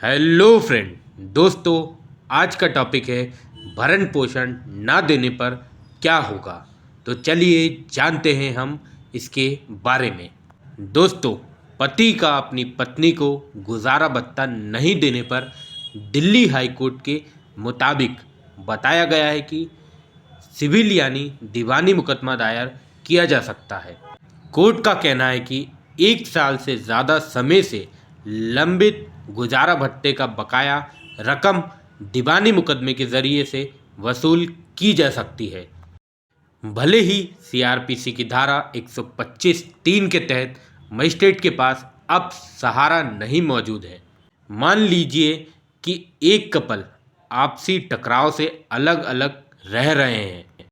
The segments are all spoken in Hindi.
हेलो फ्रेंड, दोस्तों। आज का टॉपिक है भरण पोषण ना देने पर क्या होगा। तो चलिए जानते हैं हम इसके बारे में। दोस्तों, पति का अपनी पत्नी को गुजारा भत्ता नहीं देने पर दिल्ली हाई कोर्ट के मुताबिक बताया गया है कि सिविल यानी दीवानी मुकदमा दायर किया जा सकता है। कोर्ट का कहना है कि 1 साल से ज़्यादा समय से लंबित गुजारा भत्ते का बकाया रकम दीवानी मुकदमे के ज़रिए से वसूल की जा सकती है, भले ही सीआरपीसी की धारा 125(3) के तहत मजिस्ट्रेट के पास अब सहारा नहीं मौजूद है। मान लीजिए कि एक कपल आपसी टकराव से अलग अलग रह रहे हैं।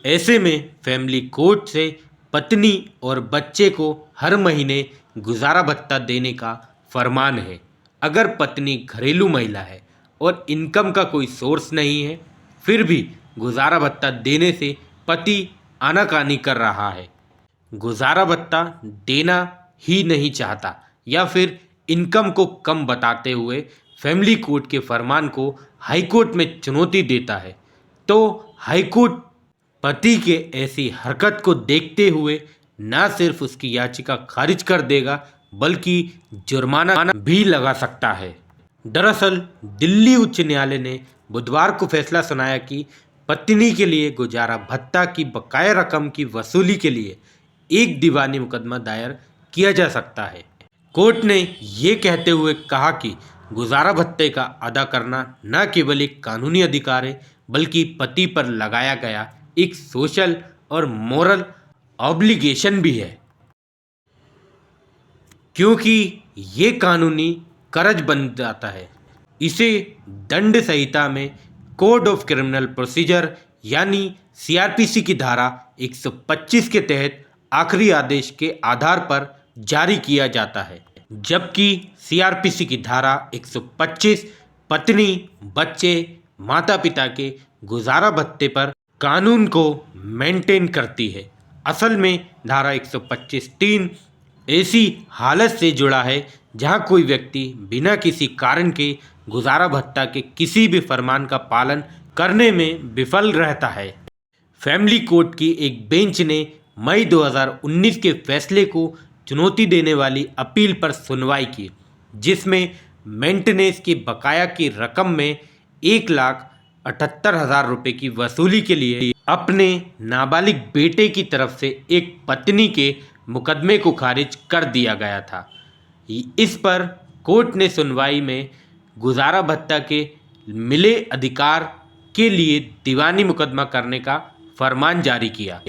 ऐसे में फैमिली कोर्ट से पत्नी और बच्चे को हर महीने गुजारा भत्ता देने का फरमान है। अगर पत्नी घरेलू महिला है और इनकम का कोई सोर्स नहीं है, फिर भी गुजारा भत्ता देने से पति आनाकानी कर रहा है, गुजारा भत्ता देना ही नहीं चाहता या फिर इनकम को कम बताते हुए फैमिली कोर्ट के फरमान को हाईकोर्ट में चुनौती देता है, तो हाईकोर्ट पति के ऐसी हरकत को देखते हुए न सिर्फ उसकी याचिका खारिज कर देगा बल्कि जुर्माना भी लगा सकता है। दरअसल दिल्ली उच्च न्यायालय ने बुधवार को फैसला सुनाया कि पत्नी के लिए गुजारा भत्ता की बकाया रकम की वसूली के लिए एक दीवानी मुकदमा दायर किया जा सकता है। कोर्ट ने ये कहते हुए कहा कि गुजारा भत्ते का अदा करना न केवल एक कानूनी अधिकार है बल्कि पति पर लगाया गया एक सोशल और मोरल ऑब्लिगेशन भी है, क्योंकि ये कानूनी कर्ज बन जाता है। इसे दंड संहिता में कोड ऑफ क्रिमिनल प्रोसीजर यानी सीआरपीसी की धारा 125 के तहत आखिरी आदेश के आधार पर जारी किया जाता है, जबकि सीआरपीसी की धारा 125 पत्नी, बच्चे, माता पिता के गुजारा भत्ते पर कानून को मेंटेन करती है। असल में धारा 125(3) ऐसी हालत से जुड़ा है जहां कोई व्यक्ति बिना किसी कारण के गुजारा भत्ता के किसी भी फरमान का पालन करने में विफल रहता है। फैमिली कोर्ट की एक बेंच ने मई 2019 के फैसले को चुनौती देने वाली अपील पर सुनवाई की, जिसमें मेंटेनेंस की बकाया की रकम में 1,78,000 रुपये की वसूली के लिए अपने नाबालिग बेटे की तरफ से एक पत्नी के मुकदमे को खारिज कर दिया गया था। इस पर कोर्ट ने सुनवाई में गुजारा भत्ता के मिले अधिकार के लिए दीवानी मुकदमा करने का फरमान जारी किया।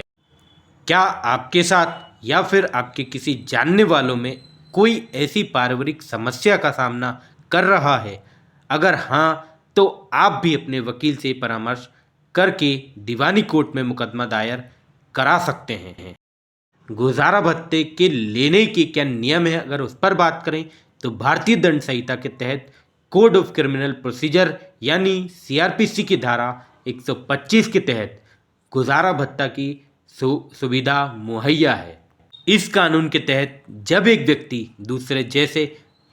क्या आपके साथ या फिर आपके किसी जानने वालों में कोई ऐसी पारिवारिक समस्या का सामना कर रहा है? अगर हाँ, तो आप भी अपने वकील से परामर्श करके दीवानी कोर्ट में मुकदमा दायर करा सकते हैं। गुजारा भत्ते के लेने के क्या नियम है, अगर उस पर बात करें तो भारतीय दंड संहिता के तहत कोड ऑफ क्रिमिनल प्रोसीजर यानी सीआरपीसी की धारा 125 के तहत गुजारा भत्ता की सुविधा मुहैया है। इस कानून के तहत जब एक व्यक्ति दूसरे जैसे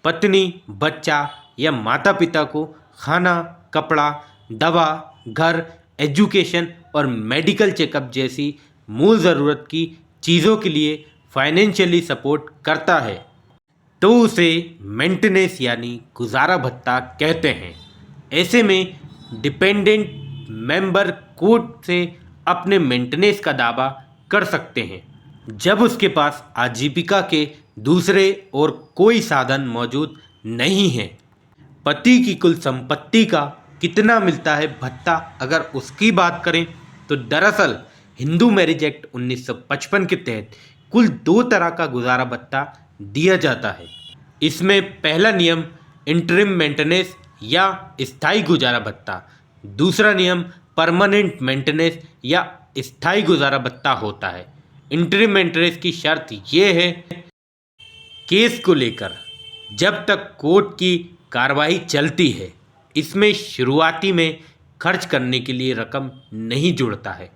पत्नी, बच्चा या माता पिता को खाना, कपड़ा, दवा, घर, एजुकेशन और मेडिकल चेकअप जैसी मूल ज़रूरत की चीज़ों के लिए फाइनेंशियली सपोर्ट करता है, तो उसे मेंटेनेंस यानी गुजारा भत्ता कहते हैं। ऐसे में डिपेंडेंट मेंबर कोर्ट से अपने मेंटेनेंस का दावा कर सकते हैं जब उसके पास आजीविका के दूसरे और कोई साधन मौजूद नहीं है। पति की कुल संपत्ति का कितना मिलता है भत्ता, अगर उसकी बात करें तो दरअसल हिंदू मैरिज एक्ट 1955 के तहत कुल 2 तरह का गुजारा भत्ता दिया जाता है। इसमें पहला नियम इंटरिम मेंटेनेंस या स्थायी गुजारा भत्ता, दूसरा नियम परमानेंट मेंटेनेंस या स्थायी गुजारा भत्ता होता है। इंटरिम मेंटेनेंस की शर्त यह है केस को लेकर जब तक कोर्ट की कार्रवाई चलती है, इसमें शुरुआती में खर्च करने के लिए रकम नहीं जुड़ता है,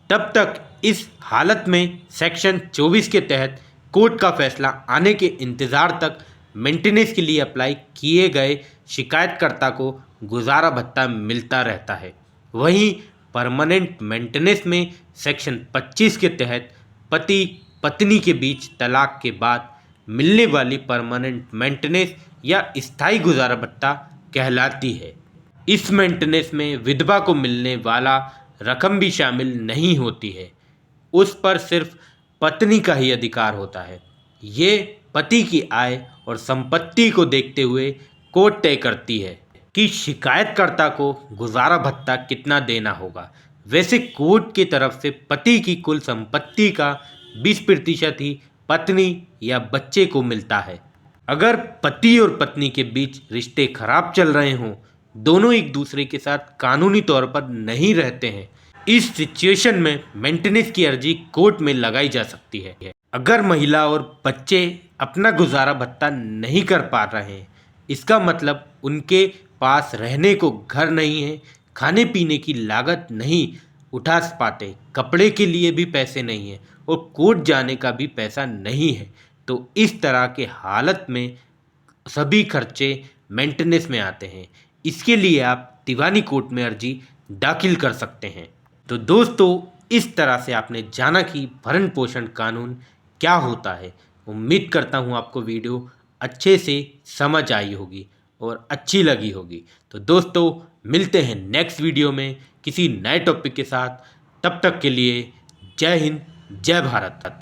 तब तक इस हालत में सेक्शन 24 के तहत कोर्ट का फैसला आने के इंतज़ार तक मेंटेनेंस के लिए अप्लाई किए गए शिकायतकर्ता को गुजारा भत्ता मिलता रहता है। वहीं परमानेंट मेंटेनेंस में सेक्शन 25 के तहत पति पत्नी के बीच तलाक के बाद मिलने वाली परमानेंट मेंटेनेंस या स्थायी गुजारा भत्ता कहलाती है। इस मेंटेनेंस में विधवा को मिलने वाला रकम भी शामिल नहीं होती है, उस पर सिर्फ पत्नी का ही अधिकार होता है। ये पति की आय और संपत्ति को देखते हुए कोर्ट तय करती है कि शिकायतकर्ता को गुजारा भत्ता कितना देना होगा। वैसे कोर्ट की तरफ से पति की कुल संपत्ति का 20% ही पत्नी या बच्चे को मिलता है। अगर पति और पत्नी के बीच रिश्ते खराब चल रहे हों, दोनों एक दूसरे के साथ कानूनी तौर पर नहीं रहते हैं, इस सिचुएशन में मेंटेनेंस की अर्जी कोर्ट में लगाई जा सकती है। अगर महिला और बच्चे अपना गुजारा भत्ता नहीं कर पा रहे हैं, इसका मतलब उनके पास रहने को घर नहीं है, खाने पीने की लागत नहीं उठा पाते, कपड़े के लिए भी पैसे नहीं है और कोर्ट जाने का भी पैसा नहीं है, तो इस तरह के हालत में सभी खर्चे मेंटेनेंस में आते हैं। इसके लिए आप दीवानी कोर्ट में अर्जी दाखिल कर सकते हैं। तो दोस्तों, इस तरह से आपने जाना कि भरण पोषण कानून क्या होता है। उम्मीद करता हूँ आपको वीडियो अच्छे से समझ आई होगी और अच्छी लगी होगी। तो दोस्तों, मिलते हैं नेक्स्ट वीडियो में किसी नए टॉपिक के साथ। तब तक के लिए जय हिंद, जय भारत।